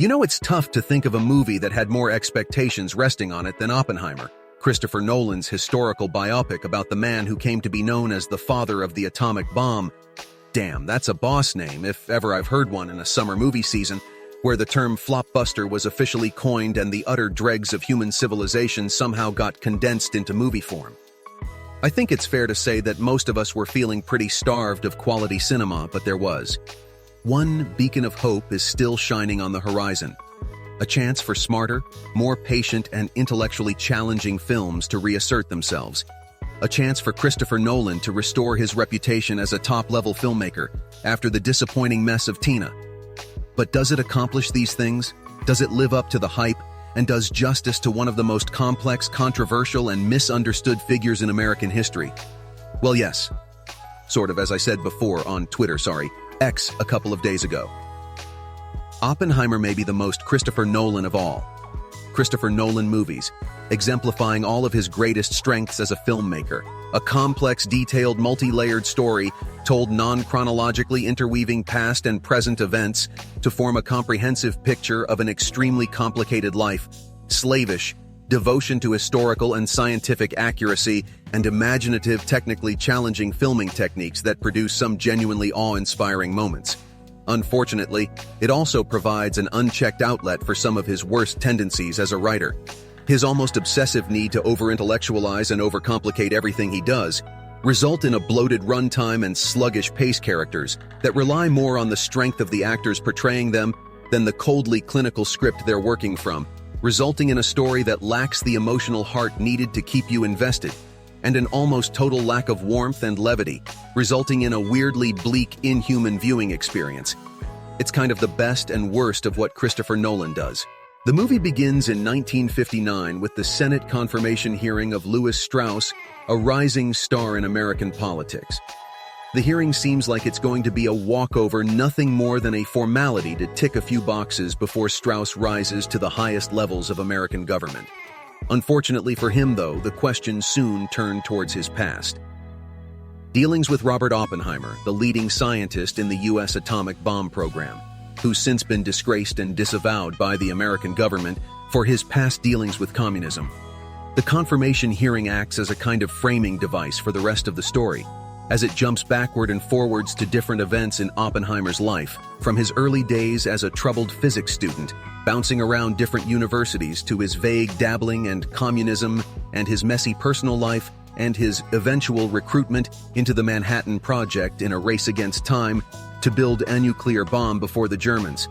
It's tough to think of a movie that had more expectations resting on it than Oppenheimer, Christopher Nolan's historical biopic about the man who came to be known as the father of the atomic bomb. Damn, that's a boss name, if ever I've heard one in a summer movie season, where the term flopbuster was officially coined and the utter dregs of human civilization somehow got condensed into movie form. I think it's fair to say that most of us were feeling pretty starved of quality cinema, but there was. One beacon of hope is still shining on the horizon. A chance for smarter, more patient, and intellectually challenging films to reassert themselves. A chance for Christopher Nolan to restore his reputation as a top-level filmmaker after the disappointing mess of Tina. But does it accomplish these things? Does it live up to the hype? And does justice to one of the most complex, controversial, and misunderstood figures in American history? Well, yes. Sort of, as I said before on Twitter, X a couple of days ago. Oppenheimer may be the most Christopher Nolan of all. Christopher Nolan movies, exemplifying all of his greatest strengths as a filmmaker. A complex, detailed, multi-layered story told non-chronologically interweaving past and present events to form a comprehensive picture of an extremely complicated life, slavish, devotion to historical and scientific accuracy, and imaginative, technically challenging filming techniques that produce some genuinely awe-inspiring moments. Unfortunately, it also provides an unchecked outlet for some of his worst tendencies as a writer. His almost obsessive need to over-intellectualize and overcomplicate everything he does result in a bloated runtime and sluggish pace characters that rely more on the strength of the actors portraying them than the coldly clinical script they're working from, resulting in a story that lacks the emotional heart needed to keep you invested, and an almost total lack of warmth and levity, resulting in a weirdly bleak, inhuman viewing experience. It's kind of the best and worst of what Christopher Nolan does. The movie begins in 1959 with the Senate confirmation hearing of Lewis Strauss, a rising star in American politics. The hearing seems like it's going to be a walkover, nothing more than a formality to tick a few boxes before Strauss rises to the highest levels of American government. Unfortunately for him, though, the question soon turned towards his past. Dealings with Robert Oppenheimer, the leading scientist in the U.S. atomic bomb program, who's since been disgraced and disavowed by the American government for his past dealings with communism. The confirmation hearing acts as a kind of framing device for the rest of the story, as it jumps backward and forwards to different events in Oppenheimer's life, from his early days as a troubled physics student, bouncing around different universities, to his vague dabbling in communism and his messy personal life, and his eventual recruitment into the Manhattan Project in a race against time to build a nuclear bomb before the Germans,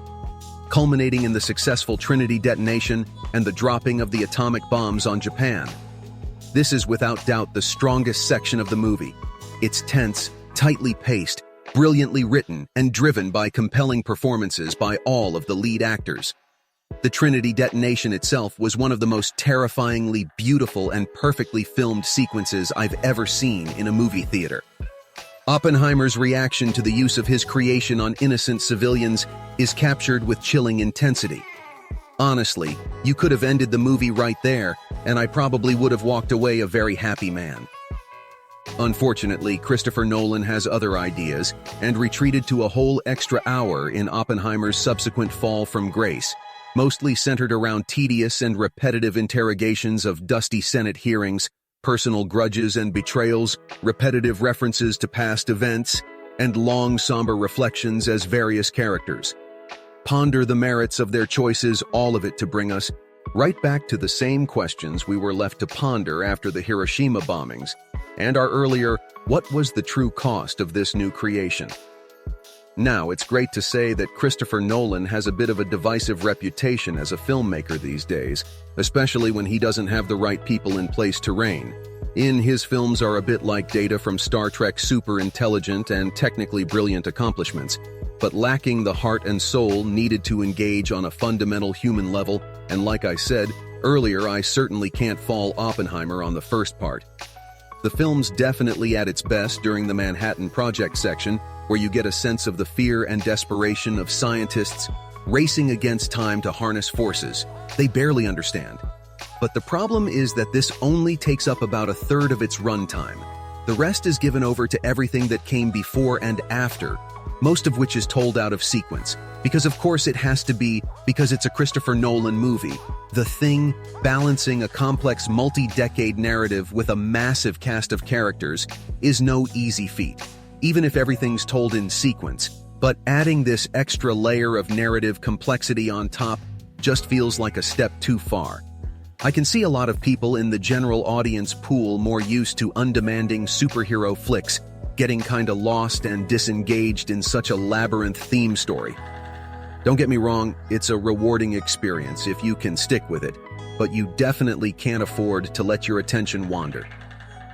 culminating in the successful Trinity detonation and the dropping of the atomic bombs on Japan. This is without doubt the strongest section of the movie. It's tense, tightly paced, brilliantly written, and driven by compelling performances by all of the lead actors. The Trinity detonation itself was one of the most terrifyingly beautiful and perfectly filmed sequences I've ever seen in a movie theater. Oppenheimer's reaction to the use of his creation on innocent civilians is captured with chilling intensity. Honestly, you could have ended the movie right there, and I probably would have walked away a very happy man. Unfortunately, Christopher Nolan has other ideas and retreated to a whole extra hour in Oppenheimer's subsequent fall from grace, mostly centered around tedious and repetitive interrogations of dusty Senate hearings, personal grudges and betrayals, repetitive references to past events, and long, somber reflections as various characters ponder the merits of their choices, all of it to bring us right back to the same questions we were left to ponder after the Hiroshima bombings, and our earlier, what was the true cost of this new creation? Now, it's great to say that Christopher Nolan has a bit of a divisive reputation as a filmmaker these days, especially when he doesn't have the right people in place to reign. His films are a bit like Data from Star Trek's super intelligent and technically brilliant accomplishments, but lacking the heart and soul needed to engage on a fundamental human level, and like I said earlier, I certainly can't fault Oppenheimer on the first part. The film's definitely at its best during the Manhattan Project section, where you get a sense of the fear and desperation of scientists racing against time to harness forces they barely understand. But the problem is that this only takes up about a third of its runtime. The rest is given over to everything that came before and after, most of which is told out of sequence, because of course it has to be, because it's a Christopher Nolan movie. The Thing, balancing a complex multi-decade narrative with a massive cast of characters, is no easy feat, even if everything's told in sequence. But adding this extra layer of narrative complexity on top just feels like a step too far. I can see a lot of people in the general audience pool more used to undemanding superhero flicks getting kinda lost and disengaged in such a labyrinth theme story. Don't get me wrong, it's a rewarding experience if you can stick with it, but you definitely can't afford to let your attention wander.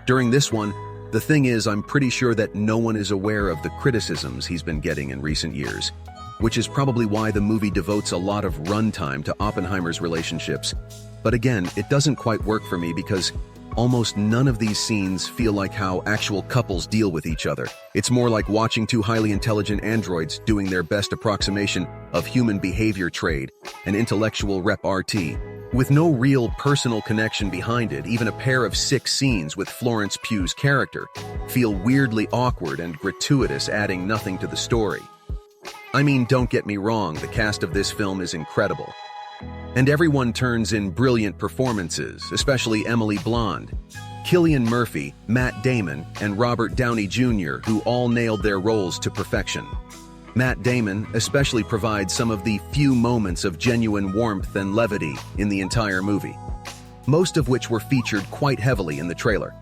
During this one, the thing is, I'm pretty sure that no one is aware of the criticisms he's been getting in recent years, which is probably why the movie devotes a lot of runtime to Oppenheimer's relationships. But again, it doesn't quite work for me because almost none of these scenes feel like how actual couples deal with each other. It's more like watching two highly intelligent androids doing their best approximation of human behavior trade, an intellectual repartee. With no real personal connection behind it, even a pair of 6 scenes with Florence Pugh's character feel weirdly awkward and gratuitous, adding nothing to the story. I mean, don't get me wrong, the cast of this film is incredible. And everyone turns in brilliant performances, especially Emily Blunt, Cillian Murphy, Matt Damon, and Robert Downey Jr., who all nailed their roles to perfection. Matt Damon especially provides some of the few moments of genuine warmth and levity in the entire movie, most of which were featured quite heavily in the trailer.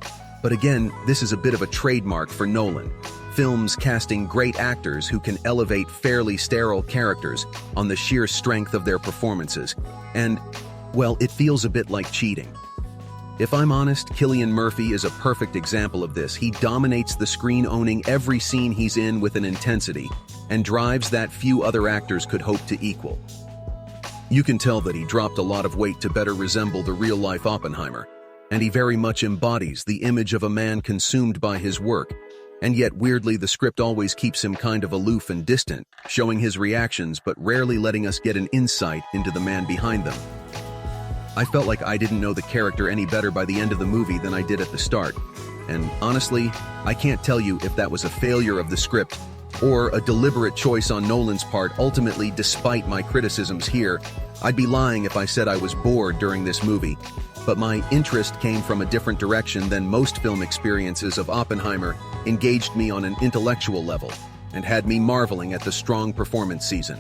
But again, this is a bit of a trademark for Nolan. Films casting great actors who can elevate fairly sterile characters on the sheer strength of their performances. And, well, it feels a bit like cheating. If I'm honest, Cillian Murphy is a perfect example of this. He dominates the screen, owning every scene he's in with an intensity, and drives that few other actors could hope to equal. You can tell that he dropped a lot of weight to better resemble the real-life Oppenheimer, and he very much embodies the image of a man consumed by his work, and yet weirdly the script always keeps him kind of aloof and distant, showing his reactions but rarely letting us get an insight into the man behind them. I felt like I didn't know the character any better by the end of the movie than I did at the start, and honestly, I can't tell you if that was a failure of the script or a deliberate choice on Nolan's part. Ultimately, despite my criticisms here, I'd be lying if I said I was bored during this movie, but my interest came from a different direction than most film experiences of Oppenheimer engaged me on an intellectual level and had me marveling at the strong performance season.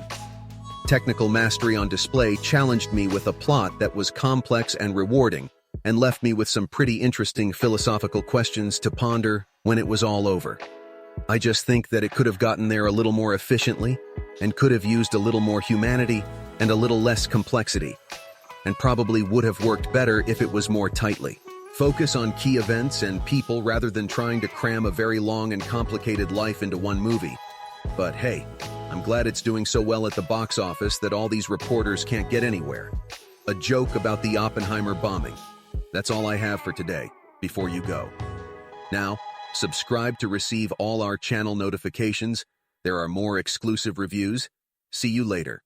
Technical mastery on display challenged me with a plot that was complex and rewarding, and left me with some pretty interesting philosophical questions to ponder when it was all over. I just think that it could have gotten there a little more efficiently, and could have used a little more humanity and a little less complexity, and probably would have worked better if it was more tightly. Focus on key events and people rather than trying to cram a very long and complicated life into one movie. But hey, I'm glad it's doing so well at the box office that all these reporters can't get anywhere. A joke about the Oppenheimer bombing. That's all I have for today, before you go. Now, subscribe to receive all our channel notifications. There are more exclusive reviews. See you later.